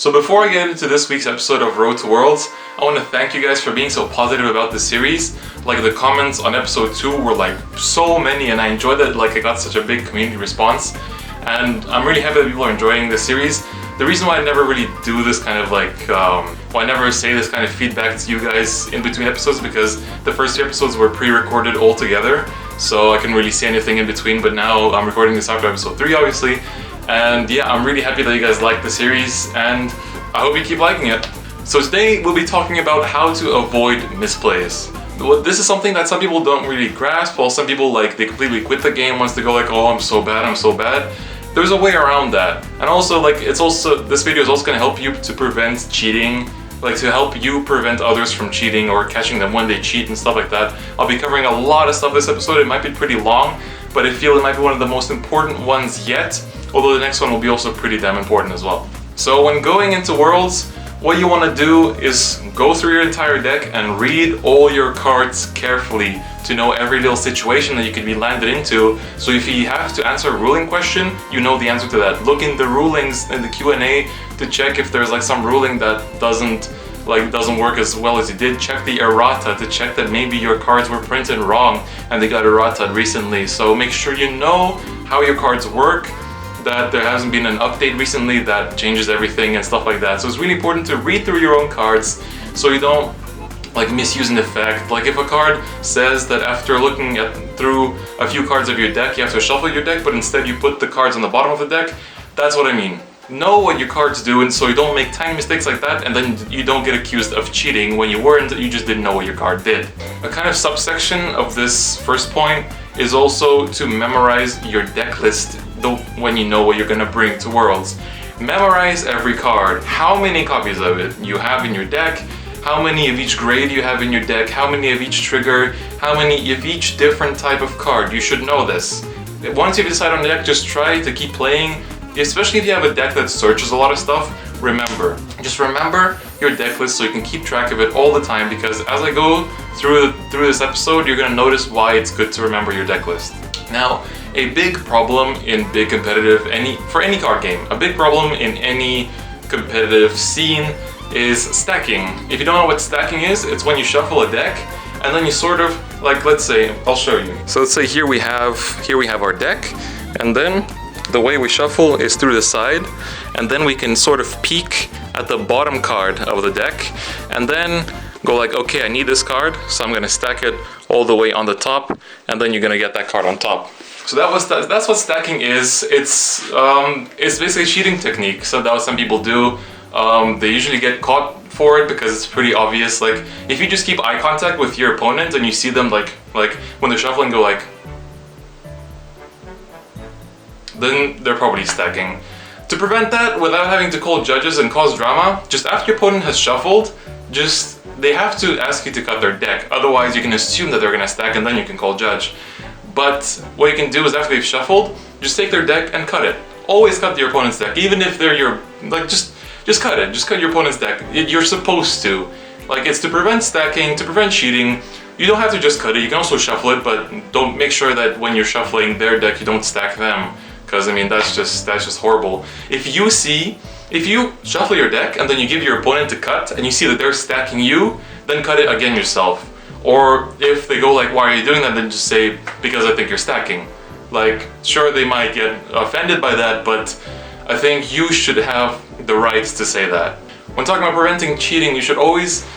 So before I get into this week's episode of Road to Worlds, I want to thank you guys for being so positive about the series. Like, the comments on episode 2 were like so many, and I enjoyed that. Like, I got such a big community response, and I'm really happy that people are enjoying this series. The reason why I never really do this kind of I never say this kind of feedback to you guys in between episodes, because the first 2 episodes were pre-recorded all together, so I couldn't really say anything in between. But now I'm recording this after episode 3, obviously. And yeah, I'm really happy that you guys like the series, and I hope you keep liking it. So today we'll be talking about how to avoid misplays. This is something that some people don't really grasp, while some people they completely quit the game once they go oh, I'm so bad. There's a way around that. And also this video is also going to help you to prevent cheating, to help you prevent others from cheating or catching them when they cheat and stuff like that. I'll be covering a lot of stuff this episode. It might be pretty long, but I feel it might be one of the most important ones yet. Although the next one will be also pretty damn important as well. So when going into Worlds, what you want to do is go through your entire deck and read all your cards carefully to know every little situation that you could be landed into. So if you have to answer a ruling question, you know the answer to that. Look in the rulings in the Q&A to check if there's some ruling that doesn't work as well as you did. Check the errata to check that maybe your cards were printed wrong and they got errata recently. So make sure you know how your cards work, that there hasn't been an update recently that changes everything and stuff like that. So it's really important to read through your own cards so you don't misuse an effect. If a card says that after looking through a few cards of your deck you have to shuffle your deck, but instead you put the cards on the bottom of the deck, that's what I mean. Know what your cards do, and so you don't make tiny mistakes like that, and then you don't get accused of cheating when you weren't. You just didn't know what your card did. A kind of subsection of this first point is also to memorize your deck list when you know what you're gonna bring to Worlds. Memorize every card, how many copies of it you have in your deck, how many of each grade you have in your deck, how many of each trigger, how many of each different type of card. You should know this. Once you decide on the deck, just try to keep playing, especially if you have a deck that searches a lot of stuff. Just remember your deck list so you can keep track of it all the time, because as I go through this episode, you're gonna notice why it's good to remember your deck list. Now, a big problem in big competitive, for any card game, a big problem in any competitive scene is stacking. If you don't know what stacking is, it's when you shuffle a deck and then you sort of, let's say, I'll show you. So let's say here we have our deck, and then the way we shuffle is through the side, and then we can sort of peek at the bottom card of the deck and then go okay, I need this card, so I'm gonna stack it all the way on the top, and then you're gonna get that card on top. So that's what stacking is. It's basically a cheating technique. So that's what some people do. They usually get caught for it because it's pretty obvious. If you just keep eye contact with your opponent and you see them when they're shuffling go then they're probably stacking. To prevent that without having to call judges and cause drama, just after your opponent has shuffled, they have to ask you to cut their deck. Otherwise you can assume that they're gonna stack, and then you can call judge. But what you can do is after they've shuffled, just take their deck and cut it. Always cut your opponent's deck, even if they're just cut it. Just cut your opponent's deck. You're supposed to. It's to prevent stacking, to prevent cheating. You don't have to just cut it. You can also shuffle it, but don't make sure that when you're shuffling their deck, you don't stack them, because that's just horrible. If you shuffle your deck and then you give your opponent a cut and you see that they're stacking you, then cut it again yourself. Or if they go why are you doing that, then just say, because I think you're stacking. Sure, they might get offended by that, but I think you should have the right to say that. When talking about preventing cheating, you should always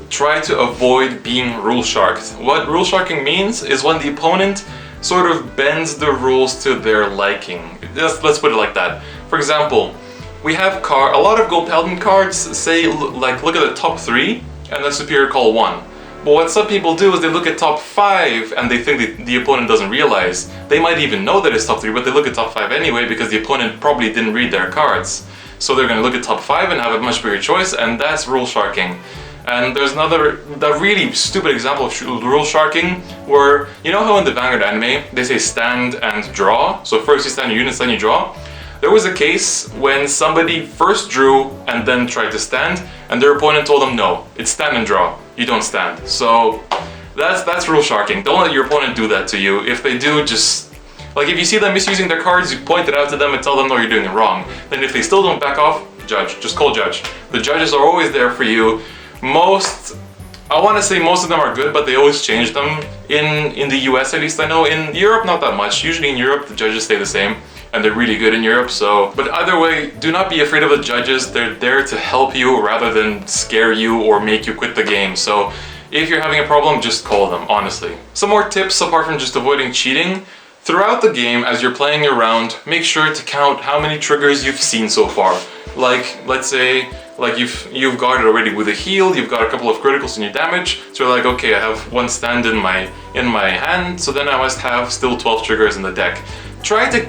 try to avoid being rule sharked. What rule sharking means is when the opponent sort of bends the rules to their liking. Let's put it like that. For example, we have a lot of Gold Paladin cards say, look at the top 3 and then Superior Call 1. But what some people do is they look at top 5 and they think the opponent doesn't realize. They might even know that it's top 3, but they look at top 5 anyway because the opponent probably didn't read their cards. So they're going to look at top 5 and have a much bigger choice, and that's rule sharking. And there's the really stupid example of rule sharking, where, you know how in the Vanguard anime they say stand and draw? So first you stand your units, then you draw. There was a case when somebody first drew and then tried to stand, and their opponent told them, no, it's stand and draw, you don't stand. So that's rule sharking. Don't let your opponent do that to you. If they do, just, if you see them misusing their cards, you point it out to them and tell them, no, you're doing it wrong. Then if they still don't back off, judge. Just call judge. The judges are always there for you. I want to say most of them are good, but they always change them. In the US, at least I know. In Europe, not that much. Usually in Europe, the judges stay the same, and they're really good in Europe. So, but either way, do not be afraid of the judges. They're there to help you rather than scare you or make you quit the game. So, if you're having a problem, just call them, honestly. Some more tips apart from just avoiding cheating. Throughout the game, as you're playing around, make sure to count how many triggers you've seen so far. Like, let's say, like you've guarded already with a heal, you've got a couple of criticals in your damage, so you're like, okay, I have one stand in my hand, so then I must have still 12 triggers in the deck. Try to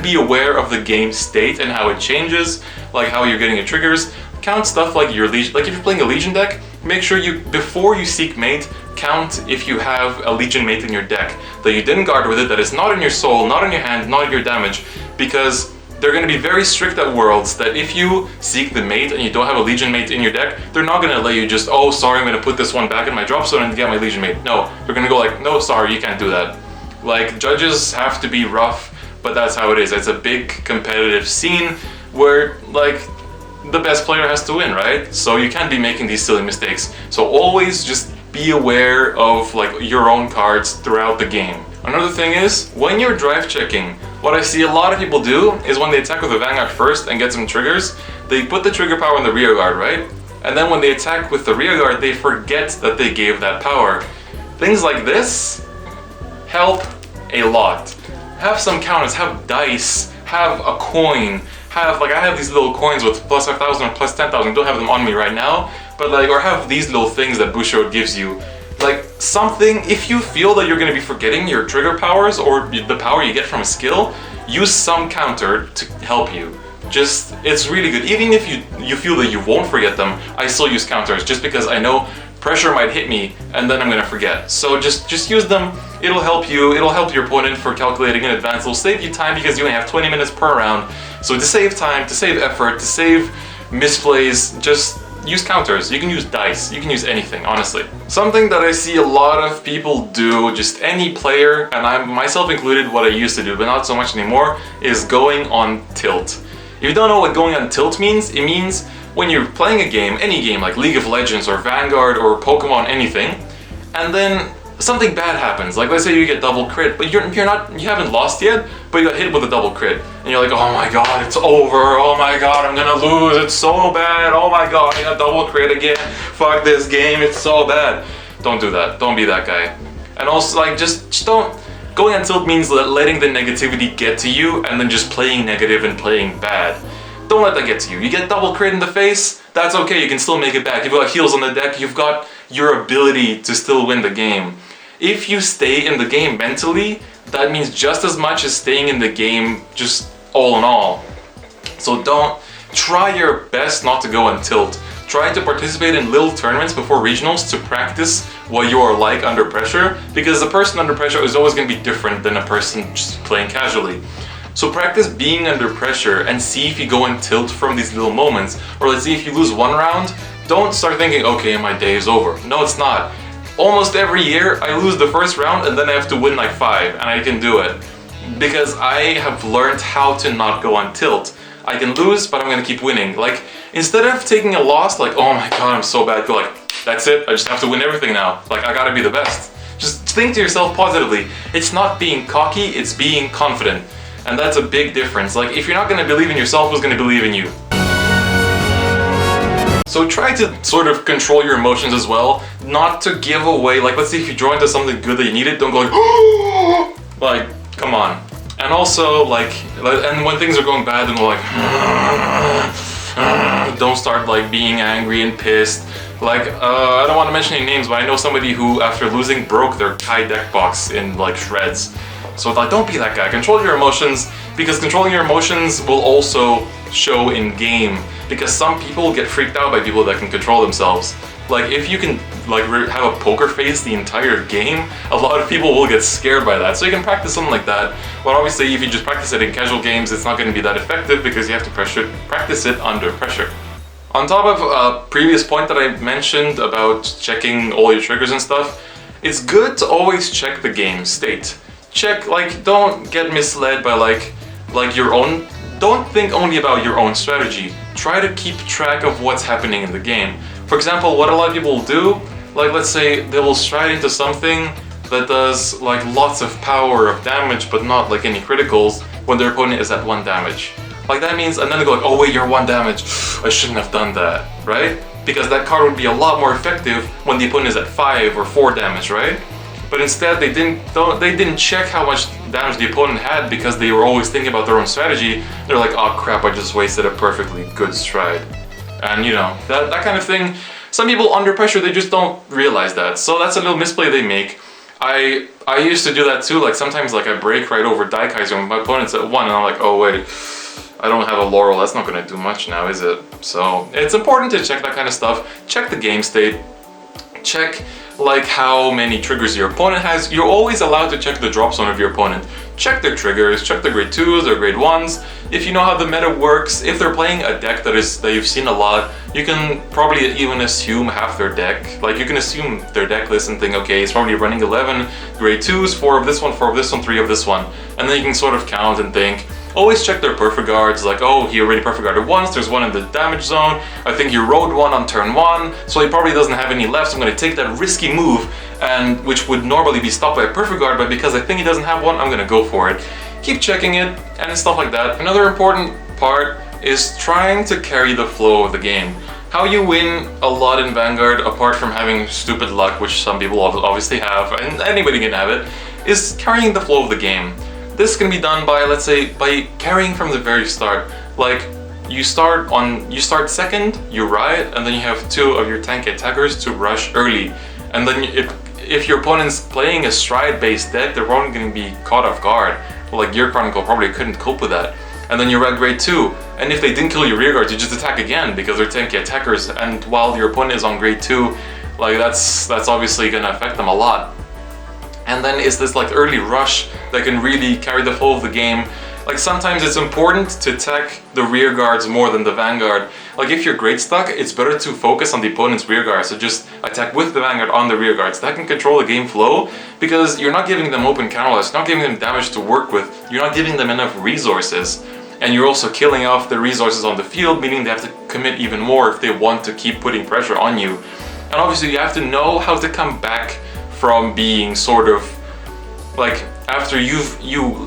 be aware of the game state and how it changes, like how you're getting your triggers. Count stuff like your Legion, like if you're playing a Legion deck, make sure before you seek mate, count if you have a Legion mate in your deck that you didn't guard with it, that is not in your soul, not in your hand, not in your damage, because they're going to be very strict at Worlds that if you seek the mate and you don't have a Legion mate in your deck, they're not going to let you just, oh sorry, I'm going to put this one back in my drop zone and get my Legion mate. No, they're going to go like, no, sorry, you can't do that. Like, judges have to be rough, but that's how it is. It's a big competitive scene where, like, the best player has to win, right? So you can't be making these silly mistakes. So always just be aware of like your own cards throughout the game. Another thing is, when you're drive checking, what I see a lot of people do is when they attack with the Vanguard first and get some triggers, they put the trigger power in the rear guard, right? And then when they attack with the rear guard, they forget that they gave that power. Things like this help a lot. Have some counters, have dice, have a coin, I have these little coins with plus 5,000 or plus 10,000, don't have them on me right now, but like, or have these little things that Bushiroad gives you. Like something, if you feel that you're going to be forgetting your trigger powers or the power you get from a skill, use some counter to help you. Just, it's really good. Even if you feel that you won't forget them, I still use counters just because I know pressure might hit me and then I'm going to forget. So just use them, it'll help you, it'll help your opponent for calculating in advance, it'll save you time because you only have 20 minutes per round. So to save time, to save effort, to save misplays, just use counters. You can use dice, you can use anything, honestly. Something that I see a lot of people do, just any player, and I myself included, what I used to do, but not so much anymore, is going on tilt. If you don't know what going on tilt means, it means when you're playing a game, any game like League of Legends or Vanguard or Pokemon, anything, and then something bad happens. Like let's say you get double crit, but you haven't lost yet, but you got hit with a double crit, and you're like, oh my god, it's over, oh my god, I'm gonna lose, it's so bad, oh my god, I got double crit again, fuck this game, it's so bad. Don't do that, don't be that guy. And also like, just don't, going on tilt means letting the negativity get to you and then just playing negative and playing bad. Don't let that get to you. You get double crit in the face, that's okay, you can still make it back. You've got heals on the deck, you've got your ability to still win the game. If you stay in the game mentally, that means just as much as staying in the game just all in all. So try your best not to go on tilt. Try to participate in little tournaments before regionals to practice what you are like under pressure, because a person under pressure is always going to be different than a person just playing casually. So practice being under pressure and see if you go on tilt from these little moments. Or let's see, if you lose one round, don't start thinking, okay, my day is over. No, it's not. Almost every year, I lose the first round and then I have to win like 5, and I can do it. Because I have learned how to not go on tilt. I can lose, but I'm gonna keep winning. Like, instead of taking a loss, like, oh my god, I'm so bad, go like, that's it, I just have to win everything now. Like, I gotta be the best. Just think to yourself positively. It's not being cocky, it's being confident. And that's a big difference. Like, if you're not gonna believe in yourself, who's gonna believe in you? So try to sort of control your emotions as well, not to give away, like let's say if you draw into something good that you needed, don't go like, like, come on. And also like, and when things are going bad, then like, don't start like being angry and pissed. Like, I don't want to mention any names, but I know somebody who after losing broke their Kai deck box in like shreds. So like, don't be that guy, control your emotions, because controlling your emotions will also show in game. Because some people get freaked out by people that can control themselves. Like if you can like have a poker face the entire game, a lot of people will get scared by that. So you can practice something like that. But obviously if you just practice it in casual games, it's not going to be that effective because you have to practice it under pressure. On top of a previous point that I mentioned about checking all your triggers and stuff, it's good to always check the game state. Check, like, don't get misled by like your own don't think only about your own strategy. Try to keep track of what's happening in the game. For example, what a lot of people will do, like let's say they will stride into something that does like lots of power of damage but not like any criticals when their opponent is at 1 damage. Like that means, and then they go like, oh wait, you're 1 damage, I shouldn't have done that, right? Because that card would be a lot more effective when the opponent is at 5 or 4 damage, right? But instead they didn't check how much damage the opponent had because they were always thinking about their own strategy. They're like, oh crap, I just wasted a perfectly good stride. And you know, that kind of thing, some people under pressure, they just don't realize that. So that's a little misplay they make. I used to do that too, like sometimes like I break right over Daikaiser when my opponent's at 1 and I'm like, oh wait, I don't have a Laurel, that's not gonna do much now, is it? So it's important to check that kind of stuff. Check the game state, check like how many triggers your opponent has. You're always allowed to check the drop zone of your opponent. Check their triggers, check their grade 2s or grade 1s. If you know how the meta works, if they're playing a deck that you've seen a lot, you can probably even assume half their deck. Like you can assume their deck list and think, okay, it's probably running 11 grade 2s, 4 of this one, 4 of this one, 3 of this one. And then you can sort of count and think. Always check their perfect guards, like, oh, he already perfect guarded once, there's one in the damage zone, I think he rode one on turn 1, so he probably doesn't have any left, so I'm going to take that risky move, and which would normally be stopped by a perfect guard, but because I think he doesn't have one, I'm going to go for it. Keep checking it, and stuff like that. Another important part is trying to carry the flow of the game. How you win a lot in Vanguard, apart from having stupid luck, which some people obviously have, and anybody can have it, is carrying the flow of the game. This can be done by, let's say, by carrying from the very start. Like, you start second, you ride, and then you have 2 of your tank attackers to rush early. And then if your opponent's playing a stride-based deck, they're probably going to be caught off guard. Like, Gear Chronicle probably couldn't cope with that. And then you ride grade 2, and if they didn't kill your rear guards, you just attack again because they're tanky attackers, and while your opponent is on grade 2, like that's obviously going to affect them a lot. And then it's this like early rush that can really carry the flow of the game. Like sometimes it's important to attack the rear guards more than the Vanguard. Like if you're grade stuck, it's better to focus on the opponent's rear guard, so just attack with the Vanguard on the rear guards. That can control the game flow because you're not giving them open counterless, you're not giving them damage to work with, you're not giving them enough resources. And you're also killing off the resources on the field, meaning they have to commit even more if they want to keep putting pressure on you. And obviously you have to know how to come back from being sort of like after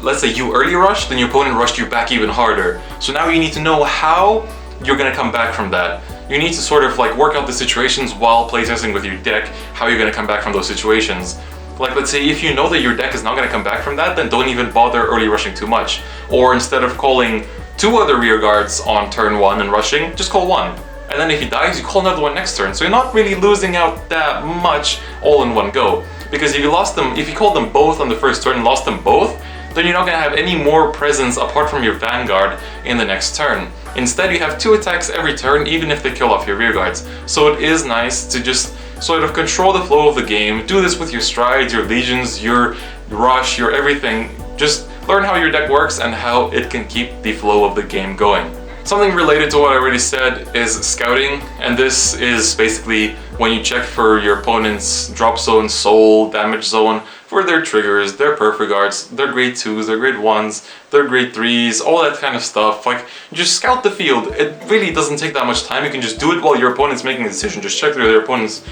let's say you early rushed, then your opponent rushed you back even harder. So now you need to know how you're gonna come back from that. You need to sort of like work out the situations while playtesting with your deck, how you're gonna come back from those situations. Like let's say if you know that your deck is not gonna come back from that, then don't even bother early rushing too much. Or instead of calling 2 other rear guards on turn 1 and rushing, just call 1. And then if he dies, you call another one next turn. So you're not really losing out that much all in one go. Because if you called them both on the first turn and lost them both, then you're not going to have any more presence apart from your Vanguard in the next turn. Instead, you have 2 attacks every turn, even if they kill off your rear guards. So it is nice to just sort of control the flow of the game. Do this with your strides, your legions, your rush, your everything. Just learn how your deck works and how it can keep the flow of the game going. Something related to what I already said is scouting, and this is basically when you check for your opponent's drop zone, soul, damage zone, for their triggers, their perfect guards, their grade 2s, their grade 1s, their grade 3s, all that kind of stuff. Like, just scout the field. It really doesn't take that much time. You can just do it while your opponent's making a decision. Just check through your opponent's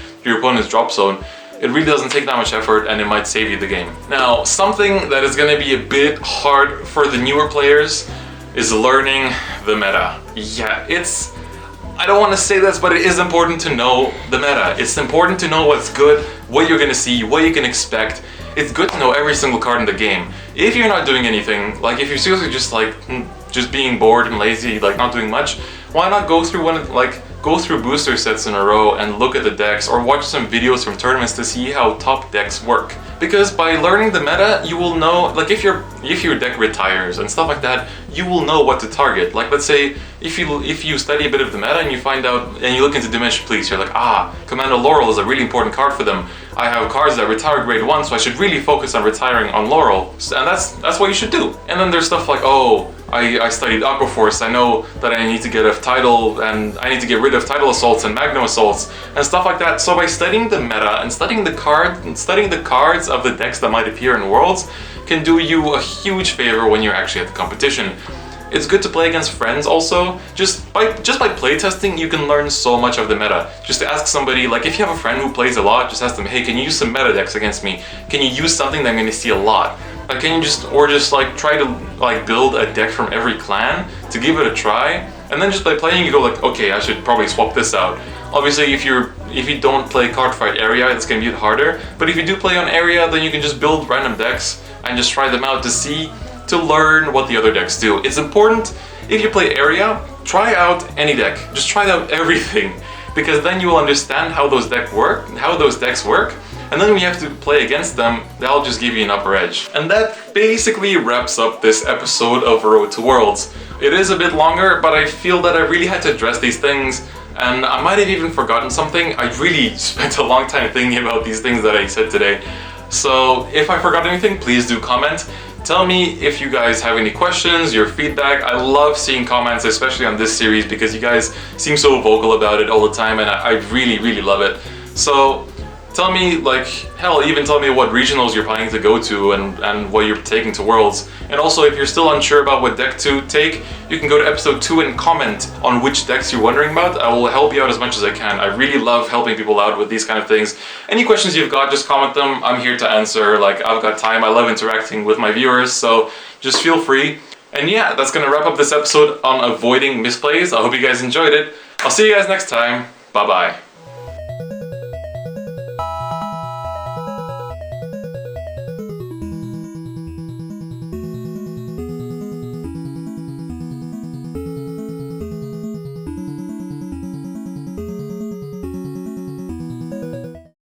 drop zone. It really doesn't take that much effort, and it might save you the game. Now, something that is going to be a bit hard for the newer players is learning the meta. Yeah, I don't want to say this, but it is important to know the meta. It's important to know what's good, what you're gonna see, what you can expect. It's good to know every single card in the game. If you're not doing anything, like if you're seriously just like, just being bored and lazy, like not doing much, why not go through go through booster sets in a row and look at the decks, or watch some videos from tournaments to see how top decks work. Because by learning the meta, you will know, like if your deck retires and stuff like that, you will know what to target. Like let's say if you study a bit of the meta and you find out and you look into Dimension Police, you're like, Commander Laurel is a really important card for them. I have cards that retire grade 1, so I should really focus on retiring on Laurel. And that's what you should do. And then there's stuff like, I studied Aquaforce, I know that I need to get a title, and I need to get rid of Title Assaults and Magnum Assaults, and stuff like that. So by studying the meta and studying the cards of the decks that might appear in Worlds, can do you a huge favor when you're actually at the competition. It's good to play against friends also. Just by playtesting, you can learn so much of the meta. Just ask somebody, like if you have a friend who plays a lot, just ask them, hey, can you use some meta decks against me? Can you use something that I'm gonna see a lot? Like, can you just like try to like build a deck from every clan to give it a try? And then just by playing, you go like, okay, I should probably swap this out. Obviously, if you don't play Cardfight area, it's gonna be a bit harder. But if you do play on area, then you can just build random decks and just try them out to learn what the other decks do. It's important, if you play area, try out any deck. Just try out everything, because then you will understand how those decks work, and then when you have to play against them, that'll just give you an upper edge. And that basically wraps up this episode of Road to Worlds. It is a bit longer, but I feel that I really had to address these things, and I might have even forgotten something. I really spent a long time thinking about these things that I said today. So if I forgot anything, please do comment. Tell me if you guys have any questions, your feedback. I love seeing comments, especially on this series, because you guys seem so vocal about it all the time, and I really, really love it. So tell me, like, hell, even tell me what regionals you're planning to go to and what you're taking to Worlds. And also, if you're still unsure about what deck to take, you can go to episode 2 and comment on which decks you're wondering about. I will help you out as much as I can. I really love helping people out with these kind of things. Any questions you've got, just comment them. I'm here to answer. Like, I've got time. I love interacting with my viewers, so just feel free. And yeah, that's gonna wrap up this episode on avoiding misplays. I hope you guys enjoyed it. I'll see you guys next time. Bye-bye.